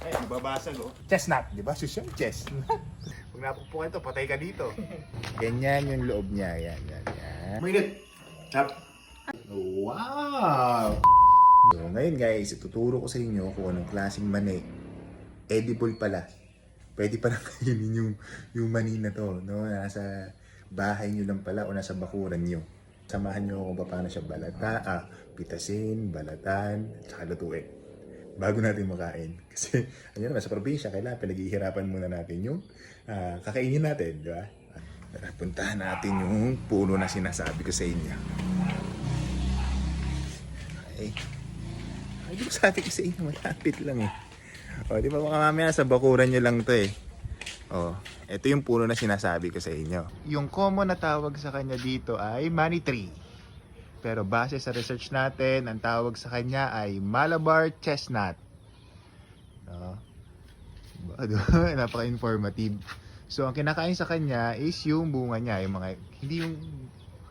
Ay, nababasag oh. Chestnut, di ba? Susyon, chestnut. Pag napupukan ito, patay ka dito. Ganyan yung loob niya. Yan, yan, yan. Mainit. Tap. Wow! So, ngayon guys, ituturo ko sa inyo kung anong klaseng mani. Edible pala. Pwede palang kainin yung mani na to. No? Nasa bahay nyo lang pala o nasa bakuran nyo. Samahan nyo kung paano siya pitasin, balatan, at saka lutuin. Bago natin makain. Kasi, ano naman, sa probinsya, kailangan pinaghihirapan muna natin yung kakainin natin, di ba? Puntahan natin yung puno na sinasabi ko sa inyo. Okay. Ay, di ko sabi ko sa inyo, malapit lang eh. O, di ba baka mamaya sa bakuran nyo lang to eh. O, ito yung puno na sinasabi ko sa inyo. Yung common na tawag sa kanya dito ay money tree. Pero base sa research natin, ang tawag sa kanya ay Malabar chestnut. No? Napaka-informative. So, ang kinakain sa kanya is yung bunga niya. Yung mga, hindi yung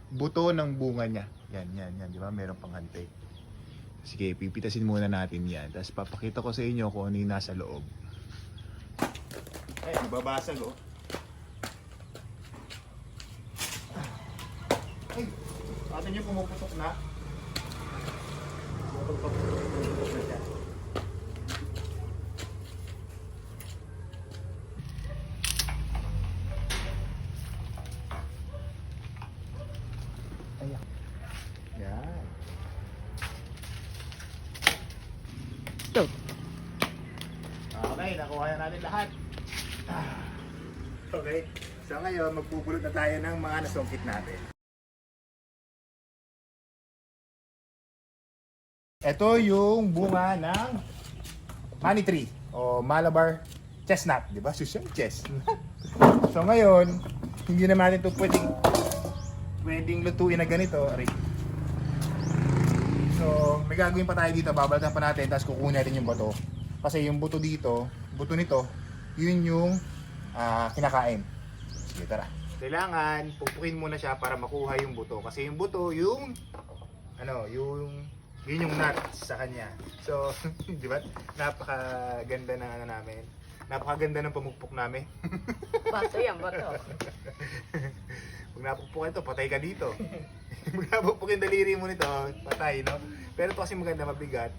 buto ng bunga niya. Yan, yan, yan. Di ba? Meron pang hante. Sige, pipitasin muna natin yan. Tapos papakita ko sa inyo kung ano yung nasa loob. Ay, nababasag oh. Ay, atin yung pumuputok na. Pumuputok na siya. Ayan. Yan. Ito. Okay, nakuha na natin lahat. Okay, so ngayon magpupulot na tayo ng mga nasungkit natin. Ito yung bunga ng money tree o Malabar chestnut, di ba? Susyon chestnut. So ngayon, hindi naman natin ito pwedeng lutuin na ganito. Aray. So, may gagawin pa tayo dito, babalatan pa natin, tapos kukunin natin yung bato. Kasi yung buto dito, buto nito, yun yung kinakain. Sige, tara. Kailangan pupukin muna siya para makuha yung buto. Kasi yung buto, yun yung nuts sa kanya. So, di ba? Napakaganda ng ano namin. Napakaganda ng pamukpok namin. Bato yan, bato. Pag napukpukan ito, patay ka dito. Pag napukpukin daliri mo nito, patay, no? Pero ito kasi maganda, mabigat.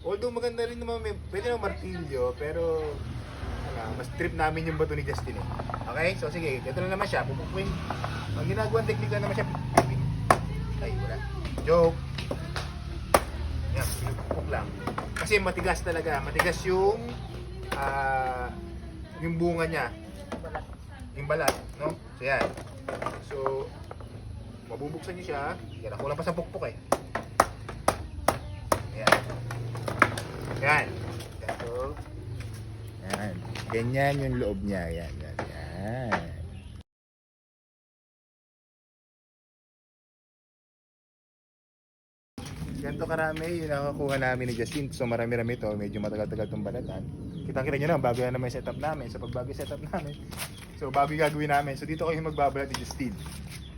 Although maganda rin naman, pwede naman martilyo, pero mas trip namin yung bato ni Justin eh. Okay? So sige, ito na naman siya, pupukpukin. Ang ginagawang teknika naman siya, ay, wala. Joke. Yan, pupuk lang. Kasi matigas talaga, matigas yung bunga niya. Yung balat, no? So yan. So, mabubuksan niyo siya. Yan, ako lang pa sa pukpuk eh. Yan. Yan. So, yan. Ganyan yung loob niya. Yan, yan, yan. Ganito karami yung nakakuha namin ni Justin. So marami-rami ito. Medyo matagal-tagal itong balatan. Kita-kita nyo naman, bago yan naman yung setup namin. So pag bago yung setup namin, so bago yung gagawin namin. So dito kayo magbabalat ni Justin.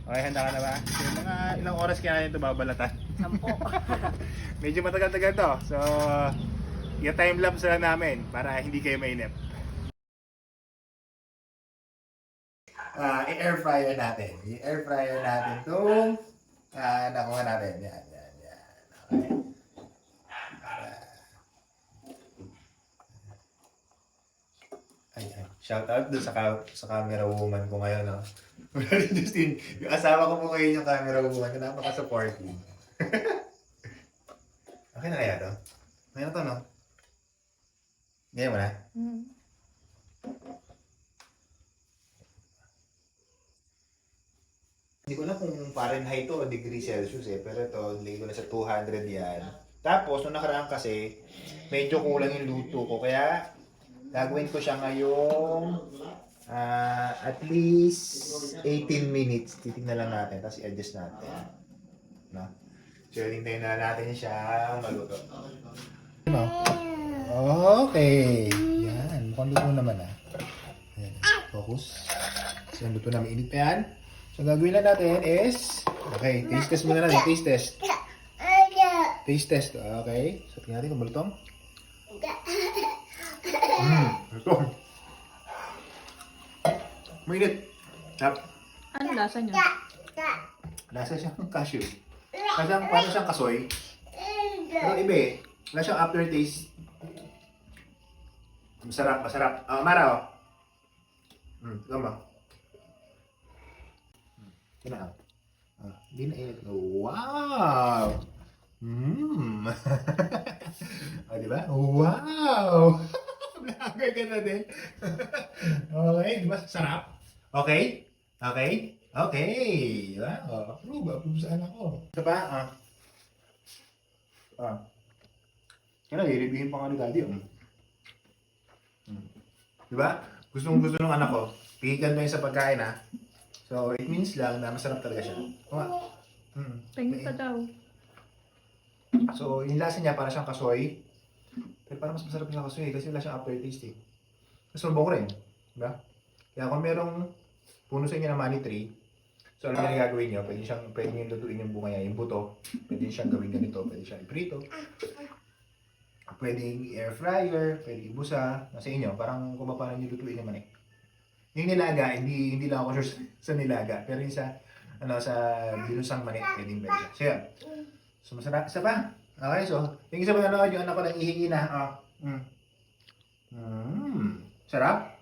Okay, handa ka na ba? So mga ilang oras kaya natin ito babalatan? 10. Medyo matagal-tagal to. So i-timelapse lang namin para hindi kayo mainip. I-air fryer natin. I-air fryer natin itong nakuha natin. Yan, yan, yan. Okay. Ay, shout out dun sa camera woman ko ngayon, no? Justin, yung asawa ko po ngayon yung camera woman ko, napaka-supportive. Okay na kaya to? Ngayon na to, no? Ganyan mo na? Hindi ko alam kung Fahrenheit to o degree Celsius eh, pero ito, nilagay ko na sa 200 yan. Tapos, nung nakaraan kasi, medyo kulang yung luto ko, kaya gagawin ko siya ngayong at least 18 minutes. Titignan lang natin, tapos i-adjust natin. No? So, hintayin na natin siya maluto. No? Okay. Yan, mukhang luto naman ah. Yan. Focus. So, luto na, mainit pa yan. So, gagawin na natin is, okay, taste test muna natin, taste test. Taste test, okay. So, tingnan natin kung malutong. Ito. Mainit. Sarap. Ano lasa niya? Lasa siyang cashew. Parang siyang kasoy. Pero iba eh. Wala siyang aftertaste. Masarap, masarap. Mara, oh. Tama. Yan na. Hindi na init. Wow! Di ba? Wow! Vlogger ka na din. Okay, di ba? Sarap? Okay? Okay? Okay! Wow! Approve saan ako. Ito pa? Kaya i-reviewin pa nga ni Daddy. Di ba? Gusto ng anak ko. Pihigan mo yun sa pagkain ha. So, it means lang na masarap talaga siya. O nga. Tingin pa daw. So, yung lasa niya para siyang kasoy. Pero parang mas masarap yung kasoy kasi wala siyang aftertaste eh. Kasulbo ko rin. Diba? Kaya kung merong puno sa inyo ng money tree, so alam niyo na gagawin niyo, pwede niyo lutuin yung bunga niya, yung buto. Pwede siyang gawin ganito, pwede siyang iprito. Pwede air fryer, pwede ibusa. Nasa inyo, parang kung paano niyo lutuin yung mani. Yung nilaga, hindi lang ako sure sa nilaga. Pero yung sa binusang mani, pwede. So yun. So masarap. Isa pa? Okay, so thank you sa panonood. Yung anak ko nang ihingi na. Sarap?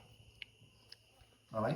Okay.